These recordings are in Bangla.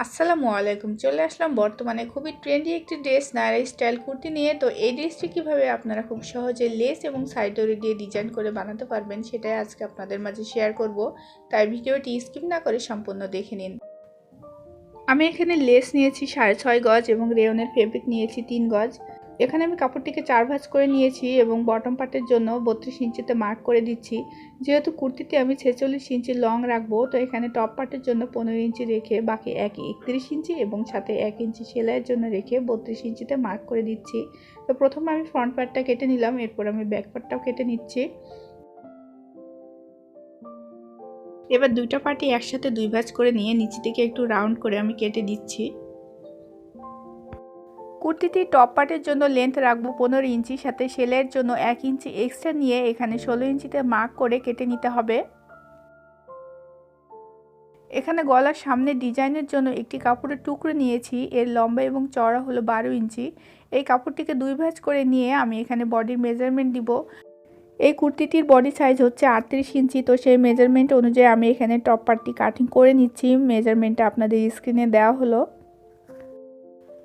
আসসালামু আলাইকুম। চলে আসলাম বর্তমানে খুবই ট্রেন্ডি একটি ড্রেস নায়রা স্টাইল কুর্তি নিয়ে। তো এই ড্রেসটি কিভাবে আপনারা খুব সহজে লেস এবং সাইড ডরি দিয়ে ডিজাইন করে বানাতে পারবেন সেটাই আজকে আপনাদের মাঝে শেয়ার করব। তাই ভিডিওটি স্কিপ না করে সম্পূর্ণ দেখে নিন। আমি এখানে লেস নিয়েছি 6.5 গজ এবং রেয়নের ফেব্রিক নিয়েছি 3 গজ। এখানে আমি কাপড়টিকে 4 ভাঁজ করে নিয়েছি এবং বটম পার্টের জন্য 32 ইঞ্চিতে মার্ক করে দিচ্ছি। যেহেতু কুর্তিতে আমি 46 ইঞ্চি লং রাখবো, তো এখানে টপ পার্টের জন্য 15 ইঞ্চি রেখে বাকি 31 ইঞ্চি এবং সাথে 1 ইঞ্চি সেলাইয়ের জন্য রেখে 32 ইঞ্চিতে মার্ক করে দিচ্ছি। তো প্রথমে আমি ফ্রন্ট পার্টটা কেটে নিলাম, এরপর আমি ব্যাক পার্টটাও কেটে নিচ্ছি। এবার দুইটা পার্টই একসাথে 2 ভাঁজ করে নিয়ে নিচে থেকে একটু রাউন্ড করে আমি কেটে দিচ্ছি। কুর্তিটি টপ পার্টের জন্য লেন্থ রাখবো 15 ইঞ্চি, সাথে সেলাইয়ের জন্য 1 ইঞ্চি এক্সট্রা নিয়ে এখানে 16 ইঞ্চিতে মার্ক করে কেটে নিতে হবে। এখানে গলার সামনে ডিজাইনের জন্য একটি কাপড়ের টুকরো নিয়েছি, এর লম্বা এবং চওড়া হলো 12 ইঞ্চি। এই কাপড়টিকে 2 ভাঁজ করে নিয়ে আমি এখানে বডির মেজারমেন্ট দিব। এই কুর্তিটির বডি সাইজ হচ্ছে 38 ইঞ্চি, তো সেই মেজারমেন্ট অনুযায়ী আমি এখানে টপ পার্টটি কাটিং করে নিচ্ছি। মেজারমেন্টটা আপনাদের স্ক্রিনে দেওয়া হলো।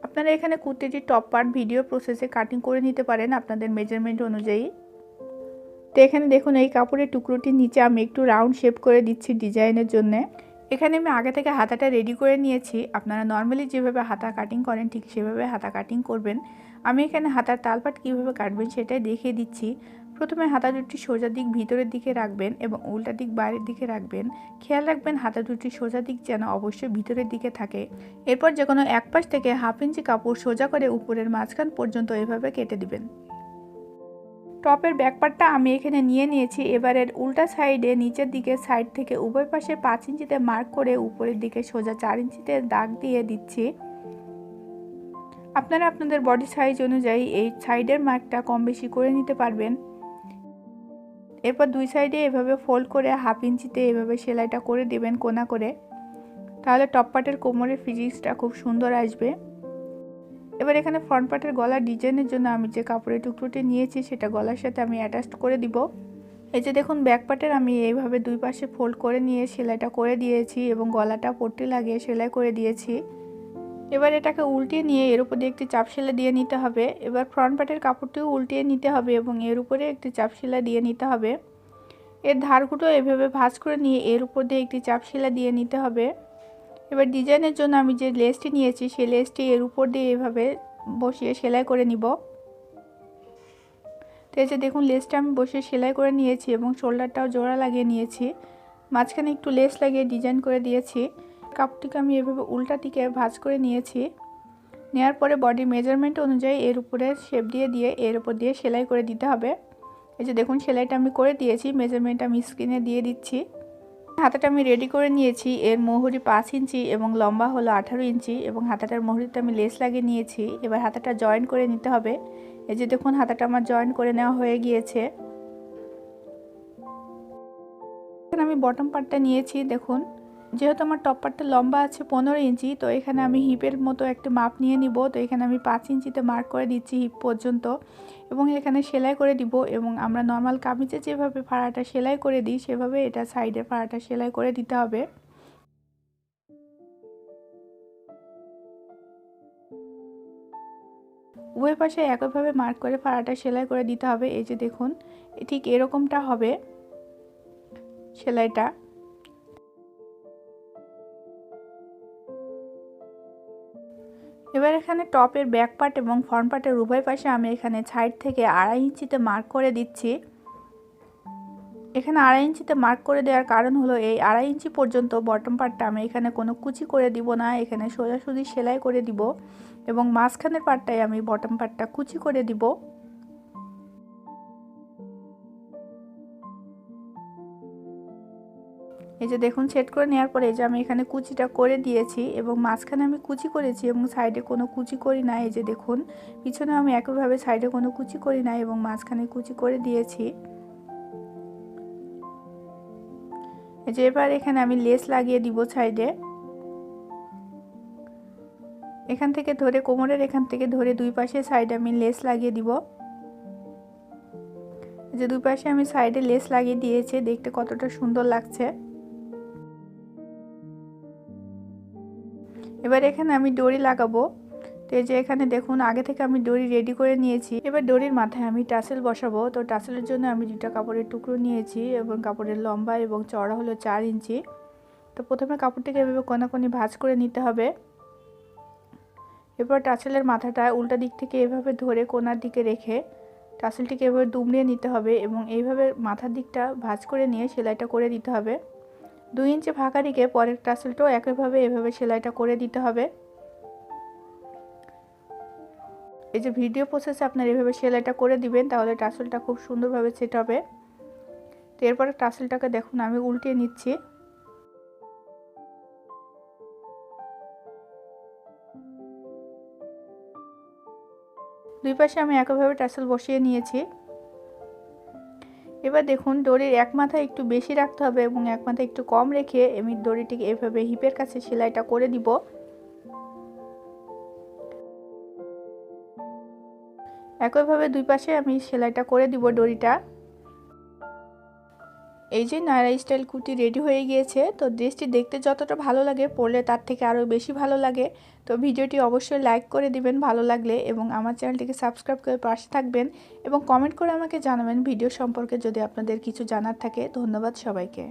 আপনারা এখানে কুর্তিটির টপ পার্ট ভিডিও প্রসেসে কাটিং করে নিতে পারেন আপনাদের মেজারমেন্ট অনুযায়ী। তো এখানে দেখুন এই কাপড়ের টুকরোটির নিচে আমি একটু রাউন্ড শেপ করে দিচ্ছি ডিজাইনের জন্য। এখানে আমি আগে থেকে হাতাটা রেডি করে নিয়েছি। আপনারা নর্মালি যেভাবে হাতা কাটিং করেন ঠিক সেভাবে হাতা কাটিং করবেন। আমি এখানে হাতার তালপাট কীভাবে কাটবেন সেটাই দেখিয়ে দিচ্ছি। প্রথমে হাতা দুটি সোজা দিক ভিতরের দিকে রাখবেন এবং উল্টা দিক বাইরের দিকে রাখবেন। খেয়াল রাখবেন হাতা দুটি সোজা দিক যেন অবশ্যই ভিতরের দিকে থাকে। এরপর যে কোনো এক পাশ থেকে 1/2 ইঞ্চি কাপড় সোজা করে উপরের মাঝখান পর্যন্ত এভাবে কেটে দিবেন। টপের ব্যাক পার্টটা আমি এখানে নিয়ে নিয়েছি। এবারের উল্টা সাইডে নিচের দিকে সাইড থেকে উভয় পাশে 5 ইঞ্চিতে মার্ক করে উপরের দিকে সোজা 4 ইঞ্চিতে দাগ দিয়ে দিচ্ছি। আপনারা আপনাদের বডি সাইজ অনুযায়ী এই সাইডের মার্কটা কম বেশি করে নিতে পারবেন। এরপর দুই সাইডে এভাবে ফোল্ড করে 1/2 ইঞ্চিতে এভাবে সেলাইটা করে দেবেন কোনা করে, তাহলে টপ পার্টের কোমরের ফিটিংসটা খুব সুন্দর আসবে। এবার এখানে ফ্রন্ট পার্টের গলার ডিজাইনের জন্য আমি যে কাপড়ের টুকরোটি নিয়েছি সেটা গলার সাথে আমি অ্যাটাচ করে দিব। এই যে দেখুন ব্যাক পার্টের আমি এইভাবে দুই পাশে ফোল্ড করে নিয়ে সেলাইটা করে দিয়েছি এবং গলাটা পট্টি লাগিয়ে সেলাই করে দিয়েছি। এবার এটাকে উল্টিয়ে নিয়ে এর উপরে একটি চাপ সেলাই দিয়ে নিতে হবে। এবার ফ্রন্ট পার্টের কাপড়টিও উল্টিয়ে নিতে হবে এবং এর উপরে একটি চাপ সেলাই দিয়ে নিতে হবে। এর ধারগুলো এভাবে ভাঁজ করে নিয়ে এর উপর দিয়ে একটি চাপ সেলাই দিয়ে নিতে হবে। এবার ডিজাইনের জন্য আমি যে লেসটি নিয়েছি সেই লেসটি এর উপর দিয়ে এভাবে বসিয়ে সেলাই করে নিব। তো এই যে দেখুন লেসটা আমি বসিয়ে সেলাই করে নিয়েছি এবং শোল্ডারটাও জোড়া লাগিয়ে নিয়েছি। মাঝখানে একটু লেস লাগিয়ে ডিজাইন করে দিয়েছি। কাপড়টিকে আমি এভাবে উল্টা দিকে ভাঁজ করে নিয়েছি। নেওয়ার পরে বডি মেজারমেন্ট অনুযায়ী এর উপরে শেপ দিয়ে এর উপর দিয়ে সেলাই করে দিতে হবে। এই যে দেখুন সেলাইটা আমি করে দিয়েছি, মেজারমেন্ট আমি স্ক্রিনে দিয়ে দিচ্ছি। হাতাটা আমি রেডি করে নিয়েছি। এর মোহরি 5 ইঞ্চি এবং লম্বা হলো 18 ইঞ্চি এবং হাতাটার মোহরিতে আমি লেস লাগিয়ে নিয়েছি। এবার হাতাটা জয়েন করে নিতে হবে। এই যে দেখুন হাতাটা আমার জয়েন করে নেওয়া হয়ে গিয়েছে। এখানে আমি বটম পার্টটা নিয়েছি। দেখুন যেহেতু আমার টপ পার্টটা লম্বা আছে 15 ইঞ্চি, তো এখানে আমি হিপের মতো একটা মাপ নিয়ে নিব। তো এখানে আমি 5 ইঞ্চিতে মার্ক করে দিচ্ছি হিপ পর্যন্ত এবং এখানে সেলাই করে দিব এবং আমরা নর্মাল কামিজে যেভাবে ফাড়াটা সেলাই করে দিই সেভাবে এটা সাইডে ফাড়াটা সেলাই করে দিতে হবে। উভয় পাশে একইভাবে মার্ক করে ফাড়াটা সেলাই করে দিতে হবে। এই যে দেখুন ঠিক এরকমটা হবে সেলাইটা। এবার এখানে টপের ব্যাক পার্ট এবং ফ্রন্ট পার্টের উভয় পাশে আমি এখানে সাইড থেকে 2.5 ইঞ্চিতে মার্ক করে দিচ্ছি। এখানে 2.5 ইঞ্চিতে মার্ক করে দেওয়ার কারণ হলো এই 2.5 ইঞ্চি পর্যন্ত বটম পার্টটা আমি এখানে কোনো কুচি করে দিব না, এখানে সোজাসুজি সেলাই করে দিব এবং মাঝখানের পার্টটাই আমি বটম পার্টটা কুচি করে দিব। এই যে দেখুন সেট করে নেওয়ার পরে এই যে আমি এখানে কুচিটা করে দিয়েছি এবং মাঝখানে আমি কুচি করেছি এবং সাইডে কোনো কুচি করি না। এই যে দেখুন পিছনে আমি একইভাবে সাইডে কোনো কুচি করি না এবং মাঝখানে কুচি করে দিয়েছি। এই যে এবার এখানে আমি লেস লাগিয়ে দিব সাইডে। এখান থেকে ধরে কোমরের এখান থেকে ধরে দুই পাশে সাইডে আমি লেস লাগিয়ে দিব। এই যে দুই পাশে আমি সাইডে লেস লাগিয়ে দিয়েছি, দেখতে কতটা সুন্দর লাগছে। এবার এখানে আমি দড়ি লাগাবো। তো এই যে এখানে দেখুন আগে থেকে আমি দড়ি রেডি করে নিয়েছি। এবার দড়ির মাথায় আমি টাসেল বসাবো। তো টাসেলের জন্য আমি 2টা কাপড়ের টুকরো নিয়েছি এবং কাপড়ের লম্বা এবং চওড়া হলো 4 ইঞ্চি। তো প্রথমে কাপড়টিকে এভাবে কোনাকুনি ভাঁজ করে নিতে হবে। এরপর টাসেলের মাথাটা উল্টা দিক থেকে এভাবে ধরে কোনার দিকে রেখে টাসেলটিকে এভাবে দুমড়িয়ে নিতে হবে এবং এইভাবে মাথার দিকটা ভাঁজ করে নিয়ে সেলাইটা করে দিতে হবে। 2 ইঞ্চি ফাঁকা রেখে পরের টাসেলটাও একইভাবে এভাবে সেলাইটা করে দিতে হবে। এই যে ভিডিও প্রসেসে আপনারা এভাবে সেলাইটা করে দিবেন, তাহলে টাসেলটা খুব সুন্দরভাবে সেট হবে। তো এরপরে টাসেলটাকে দেখুন আমি উল্টিয়ে নিচ্ছি। দুই পাশে আমি একইভাবে টাসেল বসিয়ে নিয়েছি। এবার দেখুন দড়ির এক মাথায় একটু বেশি রাখতে হবে এবং এক মাথায় একটু কম রেখে আমি দড়িটিকে এভাবে হিপের কাছে সেলাইটা করে দিব। একইভাবে দুই পাশে আমি সেলাইটা করে দিব দড়িটা। এই যে নায়রা স্টাইল কুর্তি রেডি হয়ে গিয়েছে। তো ড্রেসটি দেখতে যতটা ভালো লাগে পরলে তার থেকে আরও বেশি ভালো লাগে। তো ভিডিওটি অবশ্যই লাইক করে দিবেন ভালো লাগলে এবং আমার চ্যানেলটিকে সাবস্ক্রাইব করে পাশে থাকবেন এবং কমেন্ট করে আমাকে জানাবেন ভিডিও সম্পর্কে যদি আপনাদের কিছু জানার থাকে। ধন্যবাদ সবাইকে।